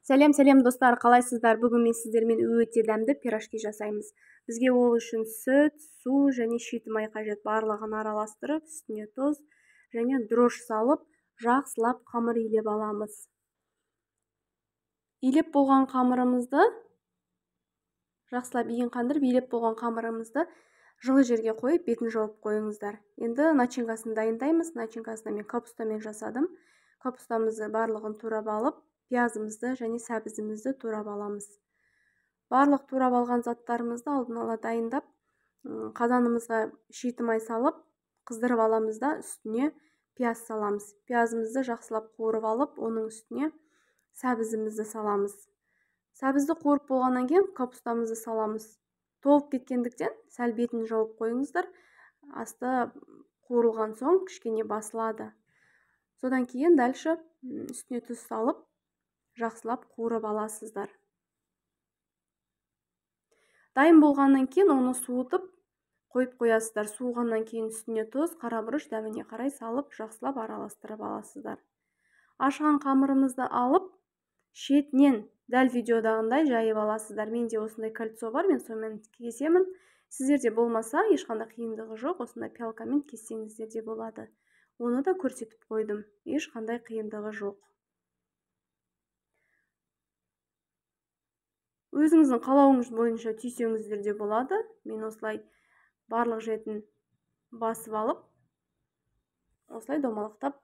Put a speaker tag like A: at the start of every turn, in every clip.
A: Сәлем достар, қалайсыздар? Бүгін мен сіздермен өте дәмді пирожки жасаймыз. Бізге ол үшін сүт, су және шийтімай қажет. Барлығын араластырып, үстіне тұз және дрожж салып, жақсылап қамыр илеп аламыз. Илеп болған қамырымызды, жақсылап иін қандырып, илеп болған қамырымызды жылы жерге қойып, бетін жауып қойыңыздар. Енді начинкасын дайындаймыз. Начинкасына мен капустамен жасадым. Капустамызды барлығын турап алып, пиязымызды және сәбізімізді турап аламыз. Барлық турап алған заттарымызды алдын ала дайындап, қазанымызға шийтімай салып, қыздырып аламыз да үстіне пияз саламыз. Пиязымызды жақсылап қуырып алып, оның үстіне сәбізімізді саламыз. Сәбізді қуырып болғаннан кейін капустамызды саламыз. Толып кеткендіктен сәл бетін жауып қойыңыздар. Асты қуырылған соң кішкене басылады. Содан кейін дальше үстіне тұз салып, жақсылап қуырып аласыздар. Дайын болғаннан кейін оны суытып қойып қоясыздар. Суығаннан кейін үстіне тұз, қарабұрыш дәміне қарай салып, жақсылап араластырып аласыздар. Ашыған қамырымызды алып, шетінен дәл видеодағындай жайып аласыздар. Менде осындай кольцо бар, мен сонымен кесемін. Сіздерде болмаса, ешқандай қиындығы жоқ, осындай пиалкамен кессеңіздер де болады. Оны да көрсетіп қойдым. Ешқандай қиындығы жоқ. Өзіңіздің қалауыңыз бойынша түйсеңіздер де болады. Мен осылай барлық жетін басып алып, осылай домалақтап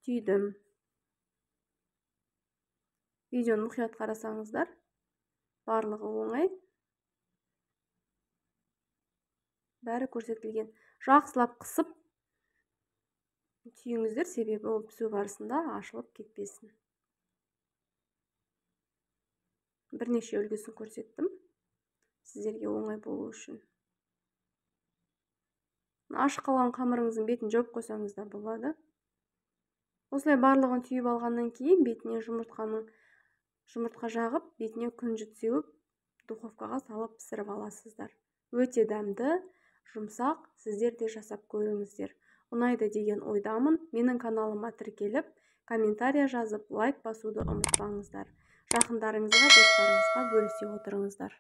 A: түйдім. Видеоны мұқият қарасаңыздар, барлығы оңай. Бәрі көрсетілген. Жақсылап қысып түйіңіздер, себебі ол пісу барысында ашылып кетпесін. Бірнеше үлгісін көрсеттім, сіздерге оңай болу үшін. Ашық қалған қамырыңыздың бетін жауып қойсаңыз да болады. Осылай барлығын түйіп алғаннан кейін бетіне жұмыртқа жағып, бетіне күнжіт сеуіп, духовкаға салып пісіріп аласыздар. Өте дәмді, жұмсақ, сіздер де жасап көріңіздер. Ұнайды деген ойдамын. Менің каналыма тіркеліп, комментария жазып, лайк басуды ұмытпаңыздар. Жақындарыңызға, достарыңызға бөлісе отырыңыздар.